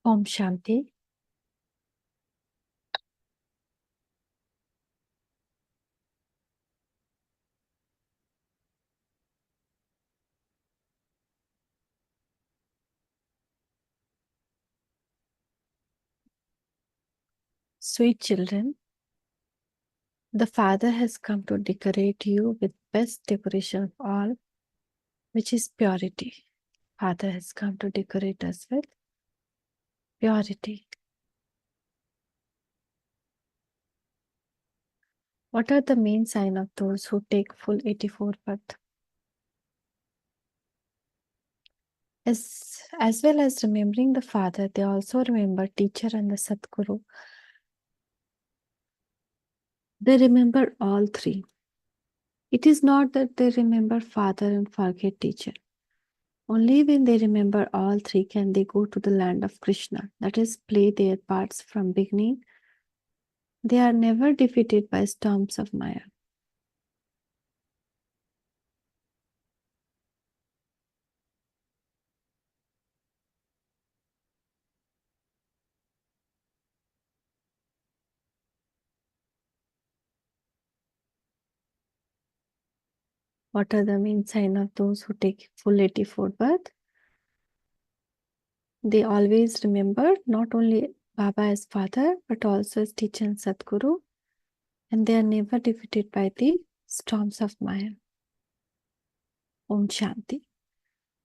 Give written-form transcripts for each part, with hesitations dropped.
Om Shanti. Sweet children, the Father has come to decorate you with best decoration of all, which is purity. Father has come to decorate us with purity. What are the main signs of those who take full 84 birth? As well as remembering the Father, they also remember teacher and the Sadguru. They remember all three. It is not that they remember Father and forget teacher. Only when they remember all three can they go to the land of Krishna, that is, play their parts from beginning. They are never defeated by storms of Maya. What are the main signs of those who take full 84 birth? They always remember not only Baba as father, but also as teacher and Sadguru, and they are never defeated by the storms of Maya. Om Shanti.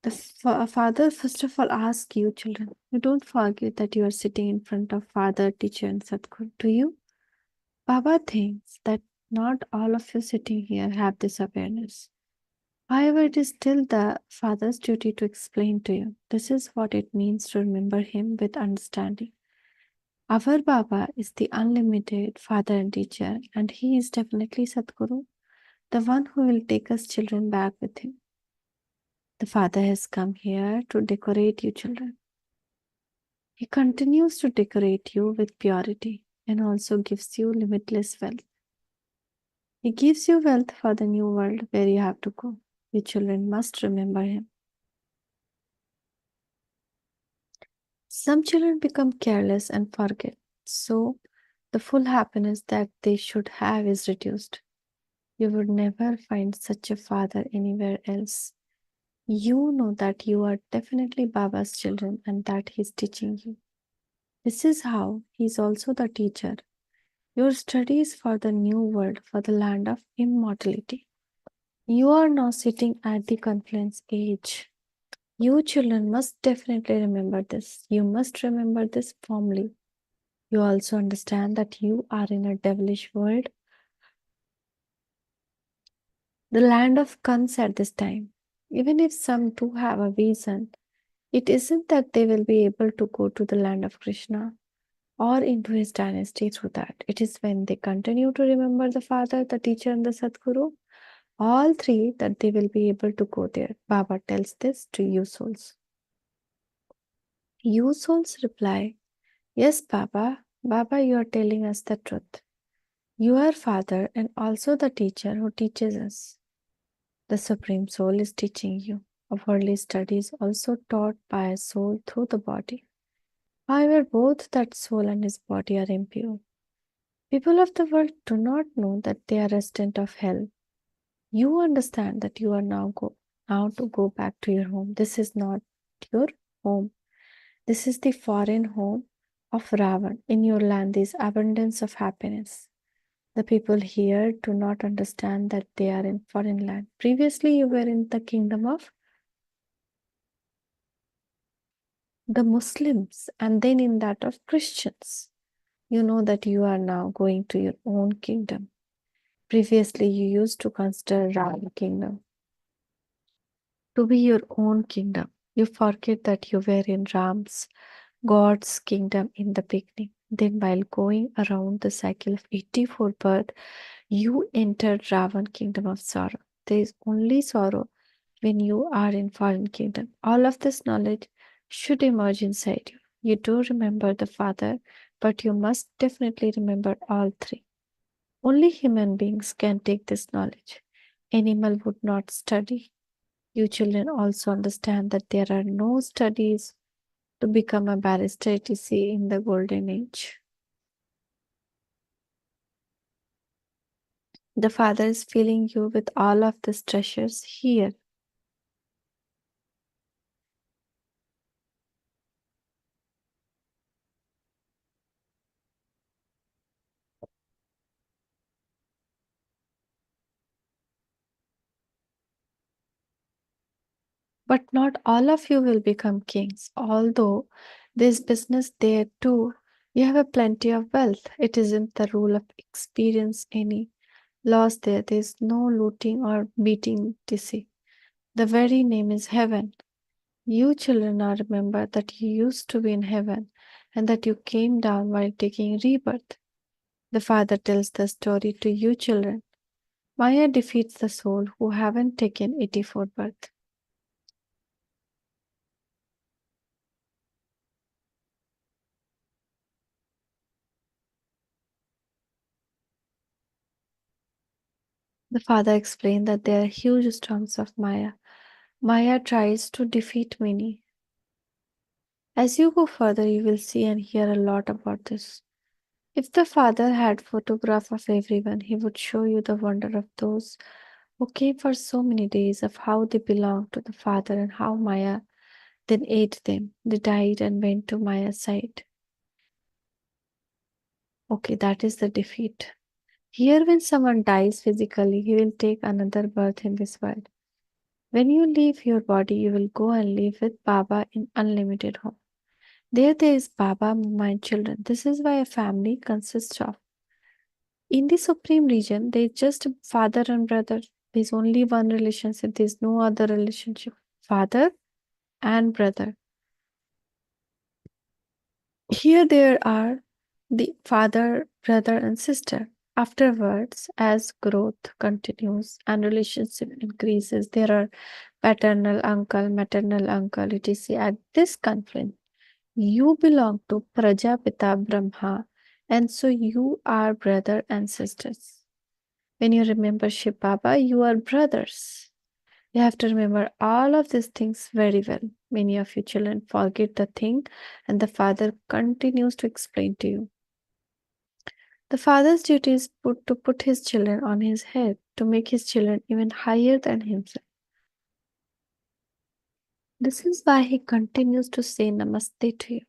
The father, first of all, asks you, children, you don't forget that you are sitting in front of father, teacher, and Sadguru, do you? Baba thinks that not all of you sitting here have this awareness. However, it is still the Father's duty to explain to you. This is what it means to remember Him with understanding. Our Baba is the unlimited Father and Teacher, and He is definitely Sadguru, the one who will take us children back with Him. The Father has come here to decorate you, children. He continues to decorate you with purity and also gives you limitless wealth. He gives you wealth for the new world where you have to go. You children must remember Him. Some children become careless and forget, so the full happiness that they should have is reduced. You would never find such a father anywhere else. You know that you are definitely Baba's children and that He is teaching you. This is how He is also the teacher. Your studies for the new world, for the land of immortality. You are now sitting at the confluence age. You children must definitely remember this. You must remember this firmly. You also understand that you are in a devilish world, the land of Kans at this time. Even if some do have a vision, it isn't that they will be able to go to the land of Krishna or into his dynasty through that. It is when they continue to remember the Father, the teacher, and the Sadguru, all three, that they will be able to go there. Baba tells this to you souls. You souls reply, yes, Baba. Baba, you are telling us the truth. You are Father and also the teacher who teaches us. The Supreme Soul is teaching you. A worldly study is also taught by a soul through the body. However, both that soul and his body are impure. People of the world do not know that they are resident of hell. You understand that you are now to go back to your home. This is not your home. This is the foreign home of Ravan. In your land, there is abundance of happiness. The people here do not understand that they are in foreign land. Previously, you were in the kingdom of the Muslims and then in that of Christians. You know that you are now going to your own kingdom. Previously, you used to consider Ram kingdom to be your own kingdom. You forget that you were in Ram's, God's kingdom in the beginning. Then, while going around the cycle of 84 birth, you entered Ravan kingdom of sorrow. There is only sorrow when you are in foreign kingdom. All of this knowledge should emerge inside you. You do remember the Father, but you must definitely remember all three. Only human beings can take this knowledge. Animal would not study. You children also understand that there are no studies to become a barrister, etc. in the golden age. The Father is filling you with all of these treasures here. But not all of you will become kings, although there's business there too. You have a plenty of wealth. It isn't the rule of experience any laws there. There's no looting or beating DC. The very name is heaven. You children now remember that you used to be in heaven and that you came down while taking rebirth. The Father tells the story to you children. Maya defeats the soul who haven't taken 84 birth. The Father explained that there are huge storms of Maya. Maya tries to defeat many. As you go further, you will see and hear a lot about this. If the Father had photograph of everyone, he would show you the wonder of those who came for so many days, of how they belonged to the Father and how Maya then ate them. They died and went to Maya's side. Okay, that is the defeat. Here, when someone dies physically, he will take another birth in this world. When you leave your body, you will go and live with Baba in unlimited home. There is Baba, my children. This is why a family consists of. In the supreme region, there is just father and brother. There is only one relationship. There is no other relationship. Father and brother. Here there are the father, brother, and sister. Afterwards, as growth continues and relationship increases, there are paternal uncle, maternal uncle, etc. At this confluence, you belong to Prajapita Brahma, and so you are brother and sisters. When you remember Shiv Baba, you are brothers. You have to remember all of these things very well. Many of you children forget the thing, and the Father continues to explain to you. The Father's duty is to put his children on his head, to make his children even higher than himself. This is why he continues to say Namaste to you.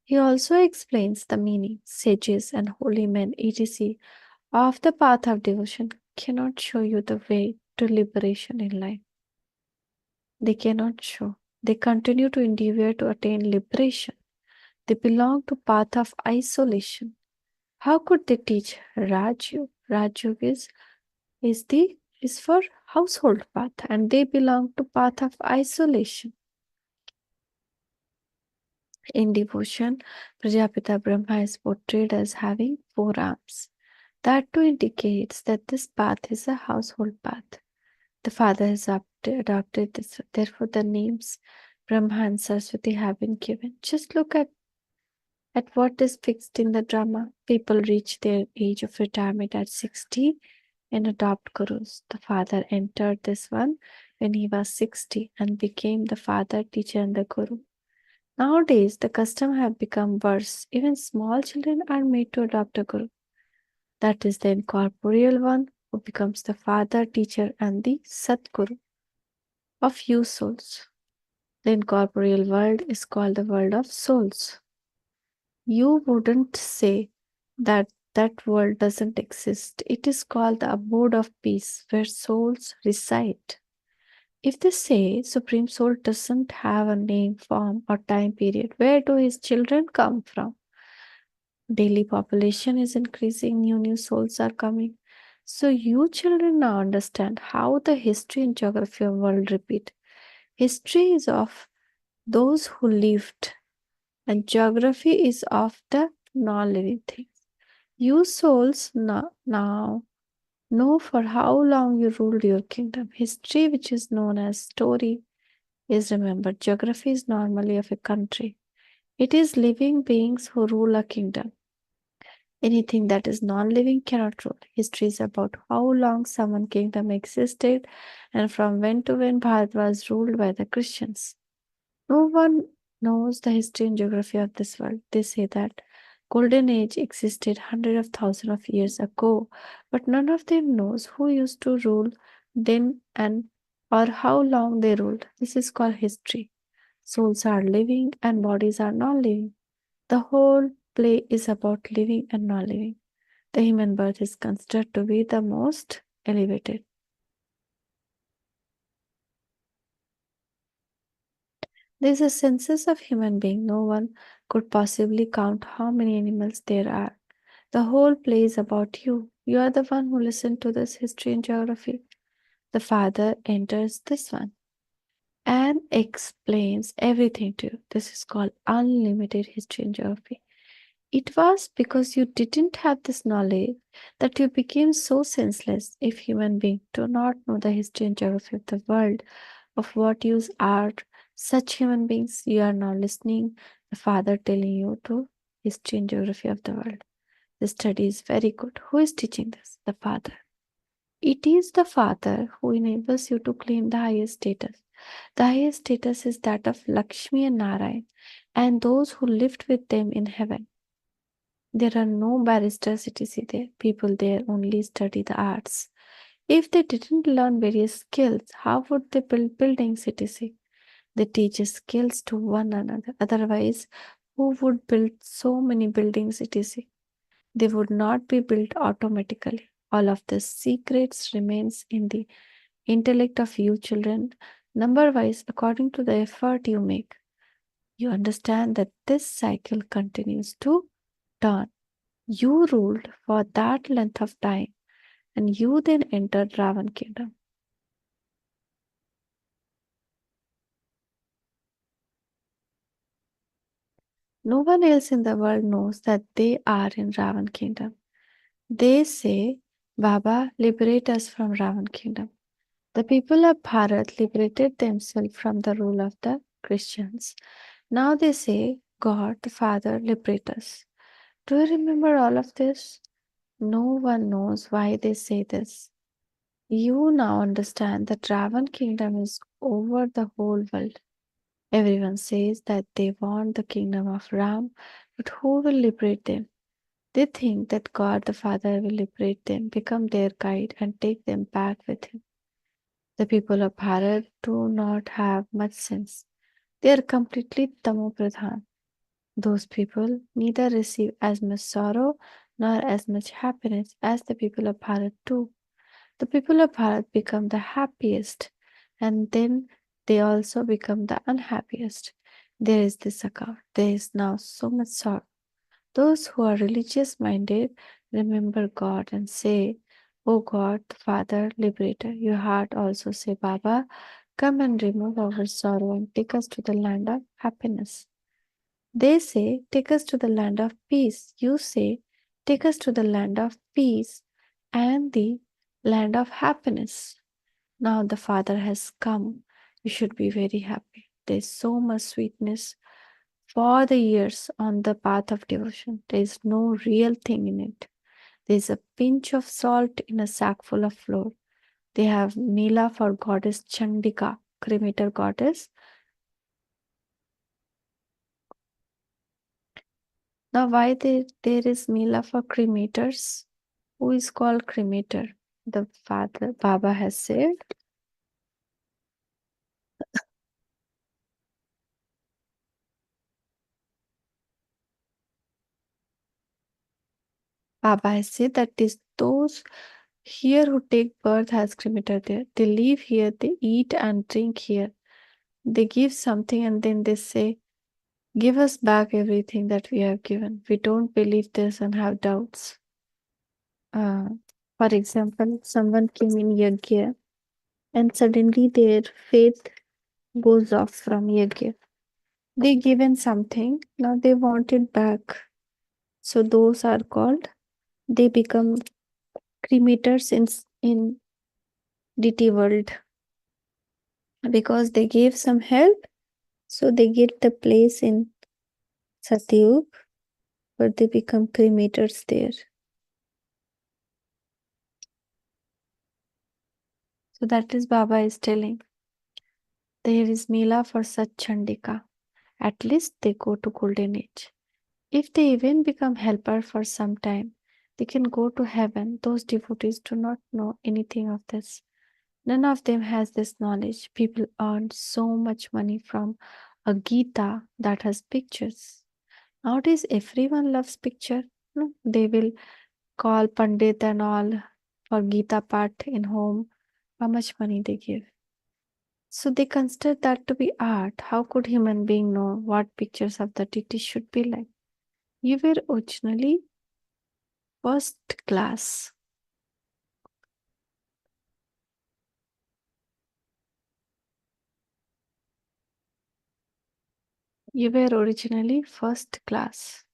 He also explains the meaning. Sages and holy men, etc., of the path of devotion cannot show you the way to liberation in life. They cannot show. They continue to endeavor to attain liberation. They belong to path of isolation. How could they teach Rajyog? Rajyog is for household path, and they belong to path of isolation. In devotion, Prajapita Brahma is portrayed as having 4 arms. That too indicates that this path is a household path. The Father has adopted this, therefore the names Brahma and Saraswati have been given. Just look at what is fixed in the drama. People reach their age of retirement at 60 and adopt gurus. The Father entered this one when he was 60 and became the father, teacher, and the guru. Nowadays, the custom have become worse. Even small children are made to adopt a guru. That is the incorporeal one who becomes the father, teacher, and the Satguru of you souls. The incorporeal world is called the world of souls. You wouldn't say that that world doesn't exist. It is called the abode of peace where souls reside. If they say Supreme Soul doesn't have a name, form, or time period, where do his children come from? Daily population is increasing, new souls are coming. So you children now understand how the history and geography of world repeat. History is of those who lived, and geography is of the non-living things. You souls now know for how long you ruled your kingdom. History, which is known as story, is remembered. Geography is normally of a country. It is living beings who rule a kingdom. Anything that is non-living cannot rule. History is about how long some kingdom existed and from when to when Bharat was ruled by the Christians. No one knows the history and geography of this world. They say that golden age existed hundreds of thousands of years ago, but none of them knows who used to rule then and or how long they ruled. This is called history. Souls are living and bodies are non living. The whole play is about living and non living. The human birth is considered to be the most elevated. There is a census of human being. No one could possibly count how many animals there are. The whole play is about you. You are the one who listened to this history and geography. The Father enters this one and explains everything to you. This is called unlimited history and geography. It was because you didn't have this knowledge that you became so senseless. If human beings do not know the history and geography of the world, of what use are such human beings? You are now listening the Father telling you to history and geography of the world. The study is very good. Who is teaching this? The Father. It is the Father who enables you to claim the highest status. The highest status is that of Lakshmi and Narayan and those who lived with them in heaven. There are no barristers, etc. there. People there only study the arts. If they didn't learn various skills, how would they build buildings, etc.? They teach skills to one another. Otherwise, who would build so many buildings, etc.? They would not be built automatically. All of the secrets remains in the intellect of you children, number wise, according to the effort you make. You understand that this cycle continues to turn. You ruled for that length of time, and you then entered Ravan kingdom. No one else in the world knows that they are in Ravan kingdom. They say, Baba, liberate us from Ravan kingdom. The people of Bharat liberated themselves from the rule of the Christians. Now they say, God, the Father, liberate us. Do you remember all of this? No one knows why they say this. You now understand that Ravan kingdom is over the whole world. Everyone says that they want the kingdom of Ram, but who will liberate them? They think that God the Father will liberate them, become their guide, and take them back with him. The people of Bharat do not have much sense. They are completely tamopradhan. Those people neither receive as much sorrow nor as much happiness as the people of Bharat do. The people of Bharat become the happiest and then they also become the unhappiest. There is this account. There is now so much sorrow. Those who are religious minded remember God and say, O God, Father, Liberator. Your heart also say, Baba, come and remove our sorrow and take us to the land of happiness. They say, take us to the land of peace. You say, take us to the land of peace and the land of happiness. Now the Father has come. You should be very happy. There is so much sweetness for the years on the path of devotion. There is no real thing in it. There is a pinch of salt in a sack full of flour. They have Mila for goddess Chandika, cremator goddess. Now, why there is Mila for cremators? Who is called cremator? The father Baba has said. Baba has said that is those here who take birth as cremator there. They live here, they eat and drink here. They give something and then they say, give us back everything that we have given. We don't believe this and have doubts. Uh, for example, someone came in Yagya and suddenly their faith goes off from Yagya. They given something, now they want it back. So those are called, they become cremators in DT world because they gave some help. So they get the place in Satyug, but they become cremators there. So that is Baba is telling. There is Mila for such Chandika. At least they go to golden age. If they even become helper for some time, they can go to heaven. Those devotees do not know anything of this. None of them has this knowledge. People earn so much money from a Gita that has pictures. Nowadays, everyone loves picture. No, they will call Pandit and all for Gita part in home. How much money they give? So they consider that to be art. How could human being know what pictures of the deity should be like? You were originally first class. You were originally first class.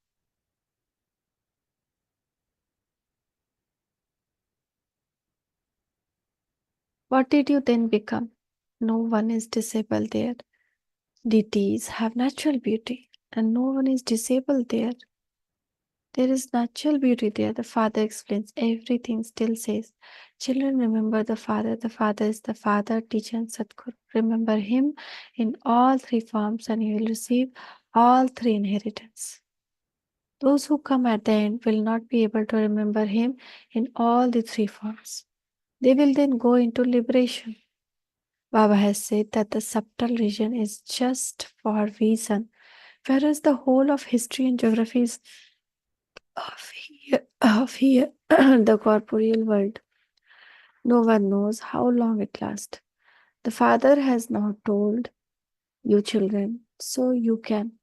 What did you then become? No one is disabled there. Deities have natural beauty, and no one is disabled there. There is natural beauty there. The Father explains everything, still says, children, remember the Father. The Father is the Father, teacher, and Sadguru. Remember Him in all three forms, and you will receive all three inheritance. Those who come at the end will not be able to remember Him in all the three forms. They will then go into liberation. Baba has said that the subtle region is just for reason, whereas the whole of history and geography is of here the corporeal world. No one knows how long it lasts. The Father has now told you children, so you can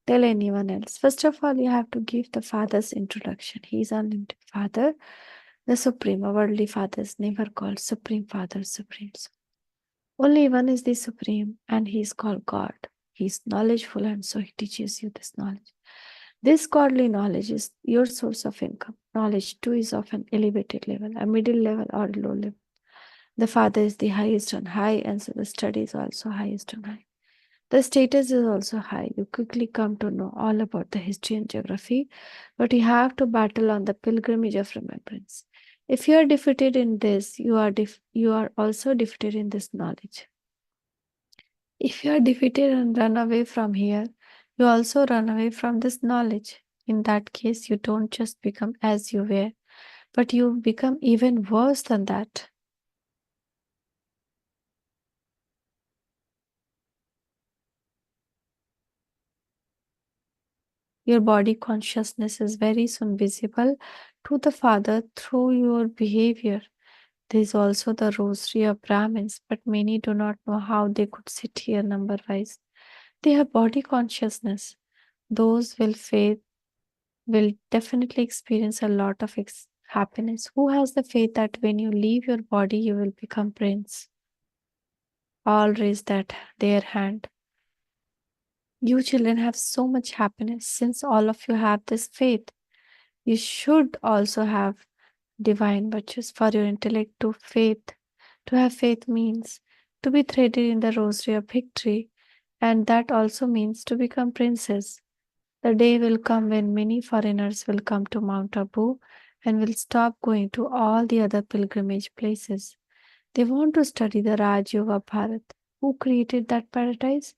tell anyone else. First of all, you have to give the Father's introduction. He is unlimited Father, the Supreme. Our worldly Father is never called Supreme Father, Supreme Son. Only one is the Supreme, and He is called God. He is knowledgeful, and so He teaches you this knowledge. This godly knowledge is your source of income. Knowledge too is of an elevated level, a middle level, or low level. The Father is the highest on high, and so the study is also highest on high. The status is also high. You quickly come to know all about the history and geography, but you have to battle on the pilgrimage of remembrance. If you are defeated in this, you are also defeated in this knowledge. If you are defeated and run away from here, you also run away from this knowledge. In that case, you don't just become as you were, but you become even worse than that. Your body consciousness is very soon visible to the Father through your behavior. There is also the rosary of Brahmins, but many do not know how they could sit here number wise. They have body consciousness. Those will faith will definitely experience a lot of happiness. Who has the faith that when you leave your body, you will become prince? All raise that their hand. You children have so much happiness. Since all of you have this faith, you should also have divine virtues for your intellect to faith. To have faith means to be threaded in the rosary of victory, and that also means to become princes. The day will come when many foreigners will come to Mount Abu and will stop going to all the other pilgrimage places. They want to study the Raj Yoga Bharat. Who created that paradise?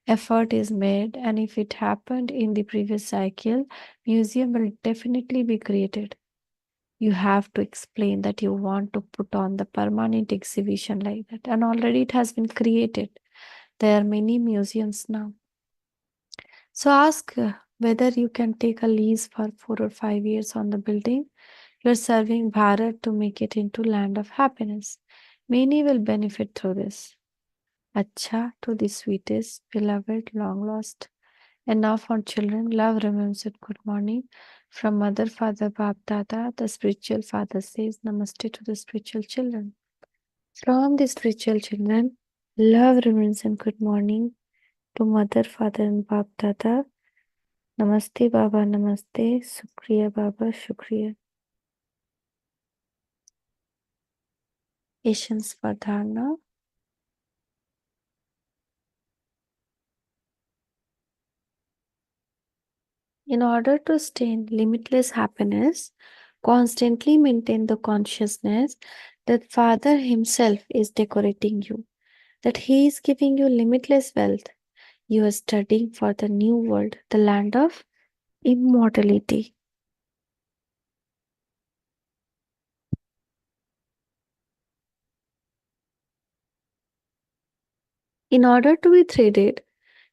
Effort is made, and if it happened in the previous cycle, museum will definitely be created. You have to explain that you want to put on the permanent exhibition like that, and already it has been created. There are many museums now. So ask whether you can take a lease for 4 or 5 years on the building. You're serving Bharat to make it into land of happiness. Many will benefit through this. Acha to the sweetest, beloved, long lost. And now for children, love remembers it. Good morning. From Mother, Father, Bap, Dada, the spiritual father says Namaste to the spiritual children. From the spiritual children, love remains and good morning to Mother, Father, and Bap, Dada. Namaste, Baba, Namaste. Shukriya, Baba, Shukriya. Patience for Dharna. In order to stay in limitless happiness, constantly maintain the consciousness that Father Himself is decorating you, that He is giving you limitless wealth. You are studying for the new world, the land of immortality. In order to be threaded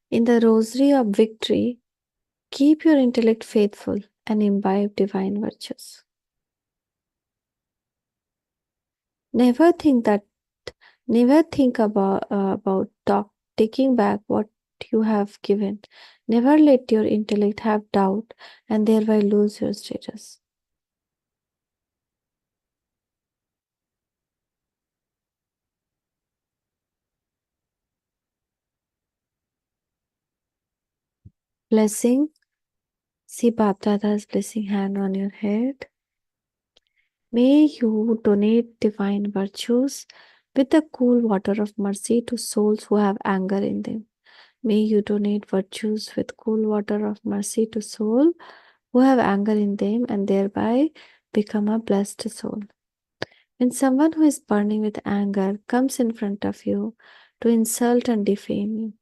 in the rosary of victory, keep your intellect faithful and imbibe divine virtues. Never think that, never think about taking back what you have given. Never let your intellect have doubt and thereby lose your status. Blessing. See Bap Dada's blessing hand on your head. May you donate divine virtues with the cool water of mercy to souls who have anger in them. May you donate virtues with cool water of mercy to souls who have anger in them and thereby become a blessed soul. When someone who is burning with anger comes in front of you to insult and defame you,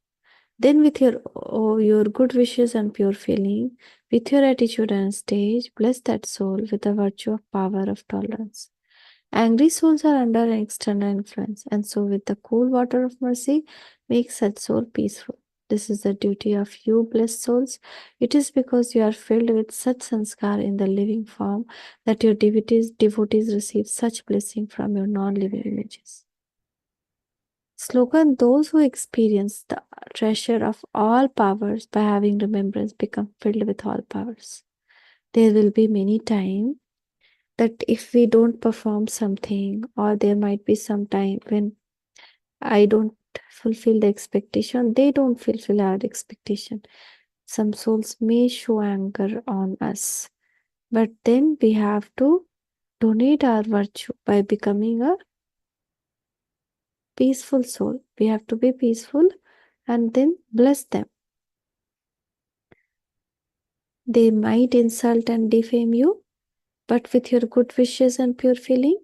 then with your good wishes and pure feeling, with your attitude and stage, bless that soul with the virtue of power of tolerance. Angry souls are under an external influence, and so with the cool water of mercy, make such soul peaceful. This is the duty of you, blessed souls. It is because you are filled with such sanskar in the living form that your devotees receive such blessing from your non-living images. Slogan: those who experience the treasure of all powers by having remembrance become filled with all powers. There will be many times that if we don't perform something, or there might be some time when I don't fulfill the expectation, they don't fulfill our expectation. Some souls may show anger on us, but then we have to donate our virtue by becoming a peaceful soul. We have to be peaceful and then bless them. They might insult and defame you, but with your good wishes and pure feeling,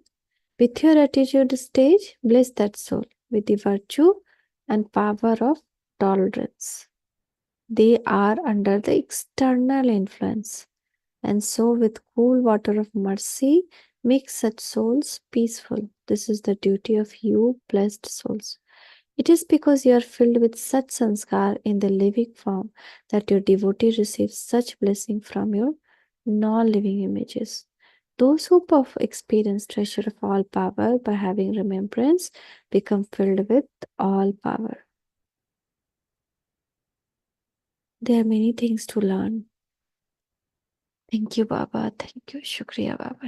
with your attitude stage, bless that soul with the virtue and power of tolerance. They are under the external influence, and so with cool water of mercy, make such souls peaceful. This is the duty of you, blessed souls. It is because you are filled with such sanskar in the living form that your devotee receives such blessing from your non-living images. Those who experience treasure of all power by having remembrance become filled with all power. There are many things to learn. Thank you, Baba. Thank you. Shukriya, Baba.